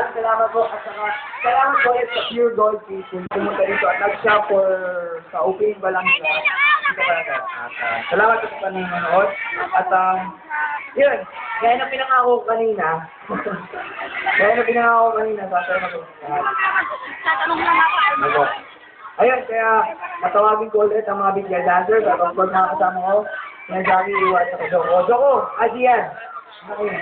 Salamat po at saka salamat po sa Pure Gold people pumunta dito at nag-shop sa opening pa lang siya. Salamat po sa panonood at yun, gaya na pinangako kanina. Sasabi ko ako. Ayun, kaya matawagin ko ulit ang mga bigyan dancers at ang mga kasama ko. Kaya Jackie, Iwa at saka Joko. Joko, Adian. Sa mobile.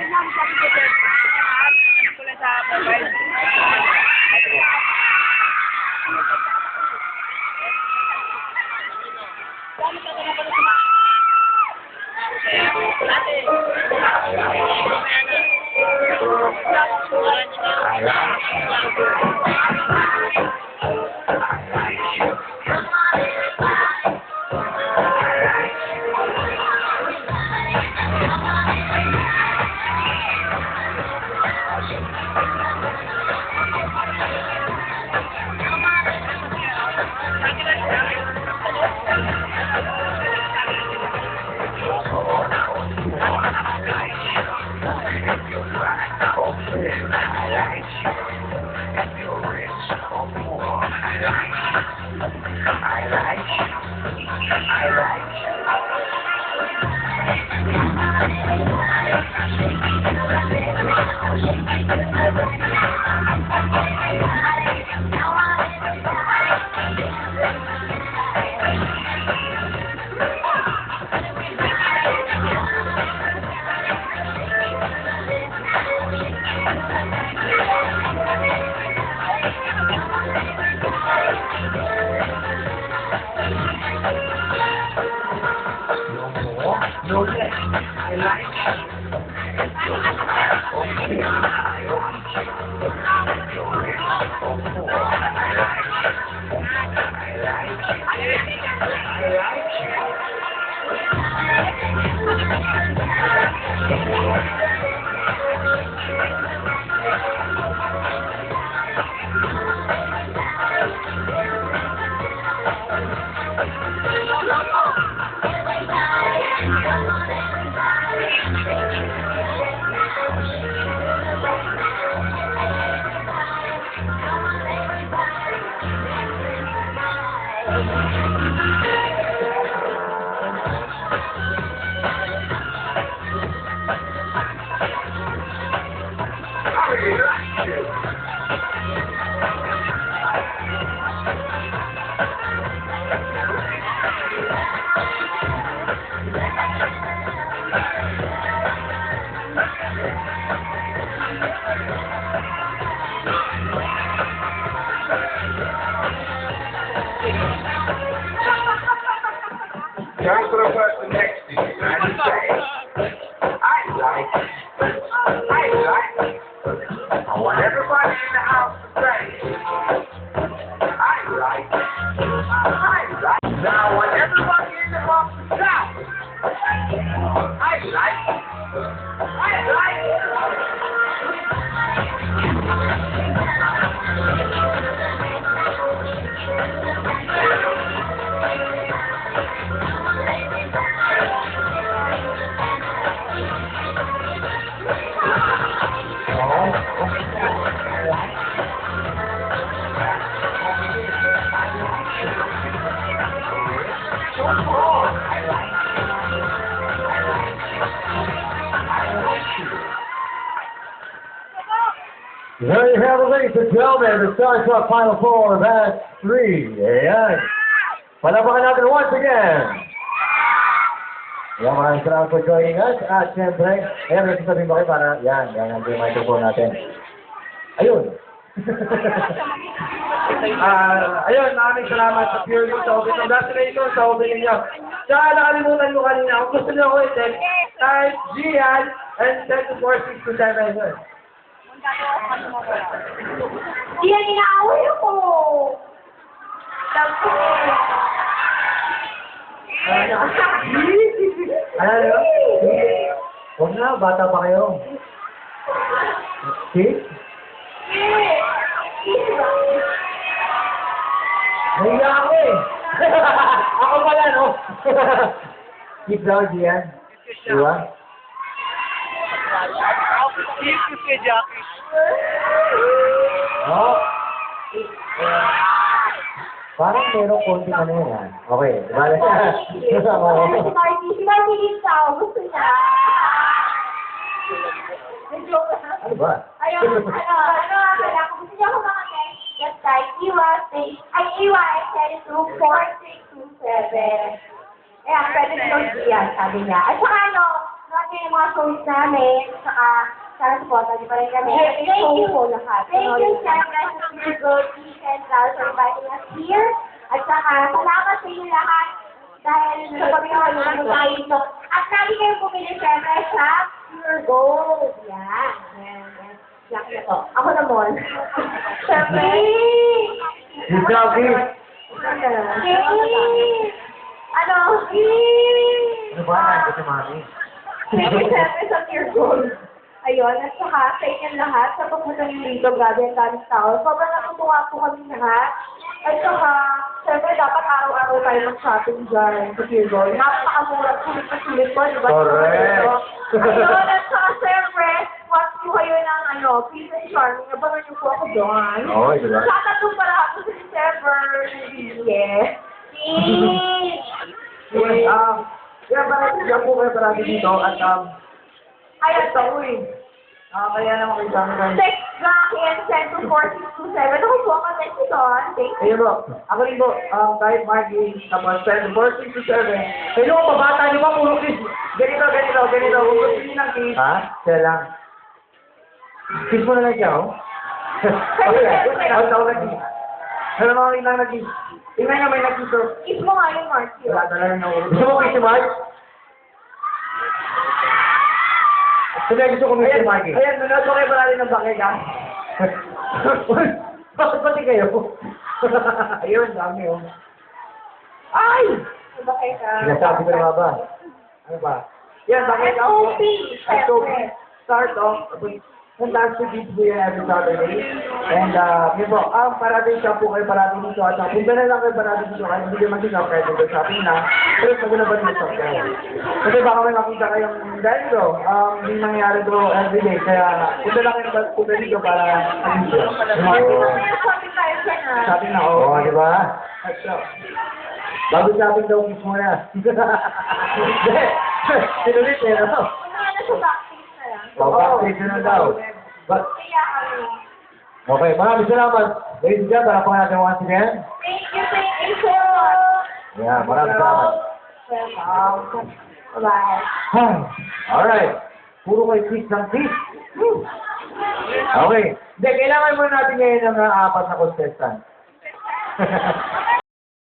Time for the next thing. I want everybody in the house to say, I like. Now I want everybody in the house to shout, I like. There you have it, ladies and gentlemen, the Star Club Final Four, Batch 3. Ayan. Palapakan natin once again. Maraming salamat for joining us. At siyempre, ayan, nagsasabihin ba kayo para, yan ang microphone natin. Ayun. Ayun, maraming salamat sa Pure Gold sa opening. Congratulations sa opening niyo. Tsaka nakalimutan ko kanina, kung gusto niyo ko i-tell, type Gian and send to 4627. Diyan inaaway ako. Ano? Huwag na, bata pa kayo. Kiss? Nahiya ako eh. Ako pala, no? Kiss daw, Gian. Diba? Oh. Parang merong konting ano yun, ha? Okay, bala siya. Si Marty Lisa, gusto niya. Joke lang. Ano ba? Ayun, kailangan gusto niya ako mga text. Just type Iwa, Iwa, extended to 4627. Ayan, pwede nyo yan, sabi niya. At saka natin yung mga shows namin, saka sana supportan niyo pa rin kami. Thank you po lahat. Thank you, Sandra, sa Pure Gold Central for inviting us here. At saka, salamat sa inyo lahat dahil sa pagkakas namin tayo dito. At lagi kayo bumili, siyempre, sa Pure Gold. Yan. Yak na to. Ako naman. Siyempre. Kiss daw, kiss. Ano? Ano ba? Nandito si Mami. Thank you, siyempre, sa Pure Gold. Ayun, at saka sa inyo lahat, sa pagpunta niyo dito, grabe ang daming tao. Sobrang natutuwa po kami lahat. At saka, siyempre, dapat araw-araw tayo mag-shopping dyan sa Pure Gold. Napakamura, sulit po, di ba? Correct. Ayun, at saka, siyempre, watch po kayo ng, Princess Charming. Abangan niyo po ako doon. Oo, diba? Tatatong pala ako sa December. Yeah. Yan po kayo parati dito at Ayun, ito ko eh. Kaya naman kayo sa amin. text Rocky and send to 4627. Ako po ako next doon. Thank you. Ayun po. Ako rin po, kahit Margie, tapos 4627. Kayo po, pabata niyo ba? Puro kiss. Ganito. Kung gusto niyo ng kiss. Ha? Siya lang. Kiss mo na lang siya, oh. Okay, ako nag-kiss. Alam mo, may nag-kiss. Tingnan niyo, may nag-kiss. Kiss mo nga yung Mark. Wala talaga na ulo. Gusto mo kiss si Mark? Sabi, gusto ko kiss si Mark, eh. Ayan, nanood ko kayo parati ng bakit, ha? Bakit pati kayo? Ayun, dami, oh. Ay! Bakit ka? Sinasabi ko na nga ba? Ano ba? Yan, bakit ako? SOP, SOP. Start off. Fantastic Beats po yan every Saturday. And, yun po, parating shop po kayo parating dito. At punta na lang kayo parating dito. Kahit hindi naman shop kahit hindi shopping na. Pero maganda ba din shop kayo? Kasi baka may makita kayong ganito. Hindi nangyayari to everyday. Kaya punta lang kayo punta dito para mag-video. Shopping tayo dyan, ah. Shopping na, Oo, oh. di ba? At shop. Bago shopping daw, kiss mo na. Hindi. Sinulit eh, no? Ano na sa backstage na lang? Oh, backstage na daw. But, Kaya kami. okay, maraming salamat. Ladies and gentlemen, ako natin once again. Thank you so much. Yeah, maraming salamat. Welcome. Bye-bye. Hi. Alright. Puro kayo kiss ng kiss. Okay. Hindi, kailangan muna natin ngayon ng apat na contestant.